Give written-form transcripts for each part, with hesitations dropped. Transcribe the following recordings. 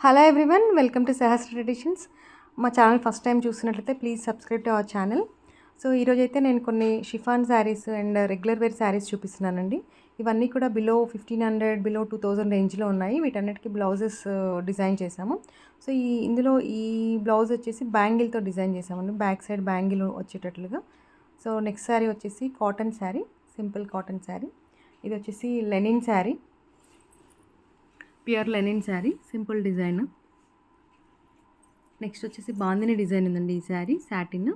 Hello everyone, welcome to Sahasra traditions. మా channel first time చూస్తున్నట్లయితే please subscribe to our channel. So ఈరోజు అయితే నేను కొన్ని chiffon saris and regular wear saris చూపిస్తున్నానండి. ఇవన్నీ కూడా బిలో 1500, బిలో 2000 రేంజ్లో ఉన్నాయి. వీటన్నిటికీ బ్లౌజెస్ డిజైన్ చేశాము. సో ఇందులో ఈ బ్లౌజ్ వచ్చేసి బ్యాంగిల్తో డిజైన్ చేసామండి, బ్యాక్ సైడ్ బ్యాంగిల్ వచ్చేటట్లుగా. సో నెక్స్ట్ శారీ వచ్చేసి cotton sari, simple cotton sari. ఇది వచ్చేసి linen sari, pure linen sari, simple design. Next వచ్చేసి బాందిని డిజైన్ ఉందండి ఈ sari, satin.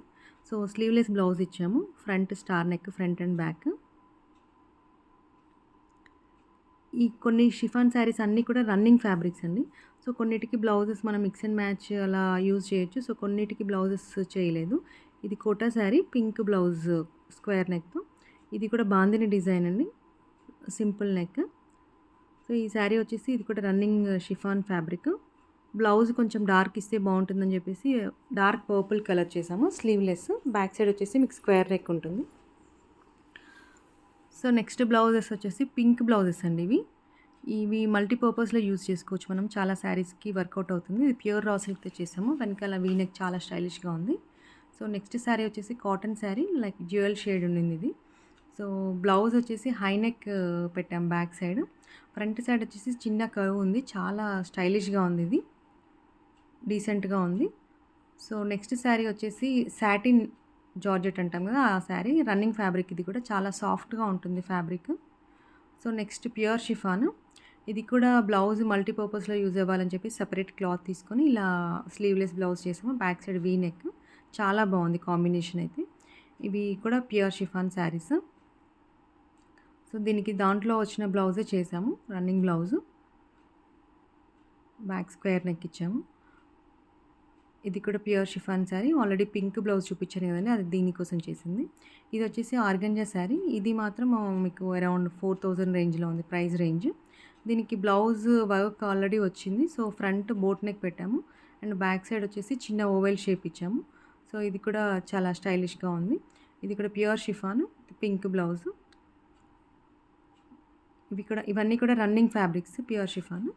So sleeveless blouse ఇచ్చాము, front star neck, front and back. ఈ కొన్ని షిఫాన్ శారీస్ అన్నీ కూడా రన్నింగ్ ఫ్యాబ్రిక్స్ అండి. సో కొన్నిటికి బ్లౌజెస్ మనం మిక్స్ అండ్ మ్యాచ్ అలా యూజ్ చేయొచ్చు. సో కొన్నిటికి బ్లౌజెస్ చేయలేదు. ఇది Kota sari, pink blouse square నెక్తో. ఇది కూడా బాందిని డిజైన్ అండి, సింపుల్ నెక్. సో ఈ శారీ వచ్చేసి ఇది కూడా రన్నింగ్ షిఫాన్ ఫ్యాబ్రిక్. బ్లౌజ్ కొంచెం డార్క్ ఇస్తే బాగుంటుందని చెప్పేసి డార్క్ పర్పుల్ కలర్ చేసాము, స్లీవ్లెస్. బ్యాక్ సైడ్ వచ్చేసి మీకు స్క్వేర్ నెక్ ఉంటుంది. సో నెక్స్ట్ బ్లౌజెస్ వచ్చేసి పింక్ బ్లౌజెస్ అండి. ఇవి మల్టీపర్పస్లో యూజ్ చేసుకోవచ్చు మనం, చాలా శారీస్కి వర్కౌట్ అవుతుంది. ఇది ప్యూర్ రా సిల్క్తో చేసాము, వెనకాల వీ నెక్ చాలా స్టైలిష్గా ఉంది. సో నెక్స్ట్ శారీ వచ్చేసి cotton sari, like jewel shade ఉండింది ఇది. సో బ్లౌజ్ వచ్చేసి హై నెక్ పెట్టాం బ్యాక్ సైడ్. ఫ్రంట్ సైడ్ వచ్చేసి చిన్న కర్వ్ ఉంది, చాలా స్టైలిష్గా ఉంది, ఇది డీసెంట్గా ఉంది. సో నెక్స్ట్ శారీ వచ్చేసి సాటిన్ జార్జెట్ అంటాం కదా, ఆ శారీ రన్నింగ్ ఫ్యాబ్రిక్. ఇది కూడా చాలా సాఫ్ట్గా ఉంటుంది fabric. So next pure chiffon. ఇది కూడా బ్లౌజ్ మల్టీపర్పస్లో యూజ్ అవ్వాలని చెప్పి సపరేట్ క్లాత్ తీసుకొని ఇలా స్లీవ్లెస్ బ్లౌజ్ చేసాము, బ్యాక్ సైడ్ వీ నెక్. చాలా బాగుంది కాంబినేషన్ అయితే. ఇవి కూడా ప్యూర్ షిఫాన్ శారీస్. సో దీనికి దాంట్లో వచ్చిన బ్లౌజే చేసాము, running blouse, back square neck ఇచ్చాము. ఇది కూడా pure chiffon sari. Already pink blouse చూపించాను కదండి, అది దీనికోసం చేసింది. ఇది వచ్చేసి ఆర్గంజా శారీ. ఇది మాత్రం మీకు అరౌండ్ 4000 రేంజ్లో ఉంది ప్రైస్ రేంజ్. దీనికి బ్లౌజ్ వర్క్ ఆల్రెడీ వచ్చింది. సో ఫ్రంట్ బోట్ నెక్ పెట్టాము అండ్ బ్యాక్ సైడ్ వచ్చేసి చిన్న ఓవెల్ షేప్ ఇచ్చాము. సో ఇది కూడా చాలా స్టైలిష్గా ఉంది. ఇది కూడా ప్యూర్ షిఫాన్, పింక్ బ్లౌజు. ఇవన్నీ కూడా running fabrics, pure chiffon.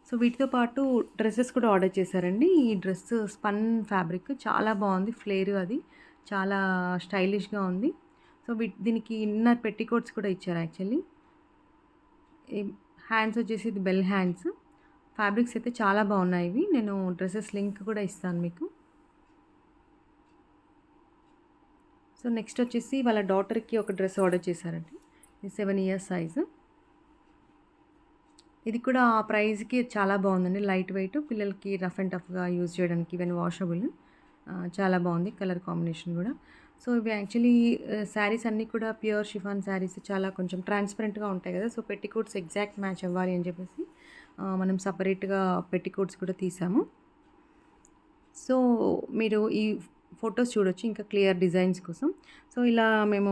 So వీటితో పాటు డ్రెస్సెస్ కూడా ఆర్డర్ చేశారండి. ఈ డ్రెస్ స్పన్ ఫ్యాబ్రిక్ చాలా బాగుంది, ఫ్లేర్ అది చాలా స్టైలిష్గా ఉంది. సో దీనికి ఇన్నర్ పెట్టికోట్స్ కూడా ఇచ్చారు యాక్చువల్లీ. హ్యాండ్స్ వచ్చేసి ఇది బెల్ హ్యాండ్స్. ఫ్యాబ్రిక్స్ అయితే చాలా బాగున్నాయి ఇవి. నేను డ్రెస్సెస్ లింక్ కూడా ఇస్తాను మీకు. సో నెక్స్ట్ వచ్చేసి వాళ్ళ డాటర్కి ఒక డ్రెస్ ఆర్డర్ చేశారండి, 7 years సైజు. ఇది కూడా ఆ ప్రైస్కి చాలా బాగుందండి, లైట్ వెయిట్, పిల్లలకి రఫ్ అండ్ టఫ్గా యూజ్ చేయడానికి, ఈవెన్ వాషబుల్. చాలా బాగుంది కలర్ కాంబినేషన్ కూడా. సో ఇవి యాక్చువల్లీ శారీస్ అన్నీ కూడా ప్యూర్ షిఫాన్ శారీస్, చాలా కొంచెం ట్రాన్స్పరెంట్గా ఉంటాయి కదా. సో పెట్టికోట్స్ ఎగ్జాక్ట్ మ్యాచ్ అవ్వాలి అని చెప్పేసి మనం సపరేట్గా పెట్టికోట్స్ కూడా తీసాము. సో మీరు ఈ ఫొటోస్ చూడొచ్చు ఇంకా క్లియర్ డిజైన్స్ కోసం. సో ఇలా మేము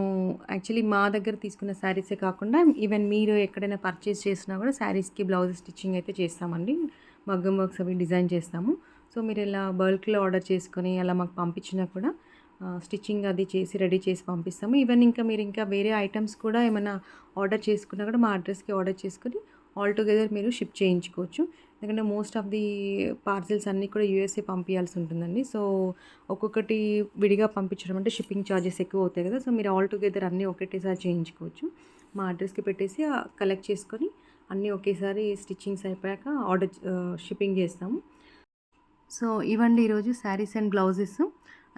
యాక్చువల్లీ మా దగ్గర తీసుకున్న శారీసే కాకుండా ఈవెన్ మీరు ఎక్కడైనా పర్చేస్ చేసినా కూడా శారీస్కి బ్లౌజ్ స్టిచ్చింగ్ అయితే చేస్తామండి, మగ్గం వర్క్స్ అవి డిజైన్ చేస్తాము. సో మీరు ఇలా బల్క్లో ఆర్డర్ చేసుకొని అలా మాకు పంపించినా కూడా స్టిచ్చింగ్ అది చేసి రెడీ చేసి పంపిస్తాము. ఈవెన్ ఇంకా మీరు ఇంకా వేరే ఐటమ్స్ కూడా ఏమైనా ఆర్డర్ చేసుకున్నా కూడా మా అడ్రస్కి ఆర్డర్ చేసుకొని ఆల్ టుగెదర్ మీరు షిప్ చేయించుకోవచ్చు. ఎందుకంటే మోస్ట్ ఆఫ్ ది పార్సిల్స్ అన్నీ కూడా యూఎస్ఏ పంపించాల్సి ఉంటుందండి. సో ఒక్కొక్కటి విడిగా పంపించడం అంటే షిప్పింగ్ ఛార్జెస్ ఎక్కువ అవుతాయి కదా. సో మీరు ఆల్ టుగెదర్ అన్నీ ఒకటేసారి చేయించుకోవచ్చు. మా అడ్రస్కి పెట్టేసి కలెక్ట్ చేసుకొని అన్నీ ఒకేసారి స్టిచ్చింగ్స్ అయిపోయాక ఆర్డర్ షిప్పింగ్ చేస్తాము. సో ఇవ్వండి ఈరోజు శారీస్ అండ్ బ్లౌజెస్.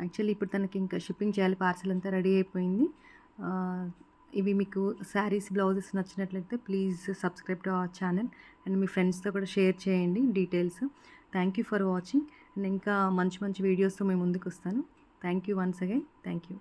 యాక్చువల్లీ ఇప్పుడు తనకి ఇంకా షిప్పింగ్ చేయాలి, పార్సిల్ అంతా రెడీ అయిపోయింది. ఇవి మీకు శారీస్ బ్లౌజెస్ నచ్చినట్లయితే please subscribe to our channel and మీ ఫ్రెండ్స్తో కూడా షేర్ చేయండి details. Thank you for watching. And ఇంకా మంచి మంచి వీడియోస్తో మేము ముందుకు వస్తాను. Thank you once again. Thank you.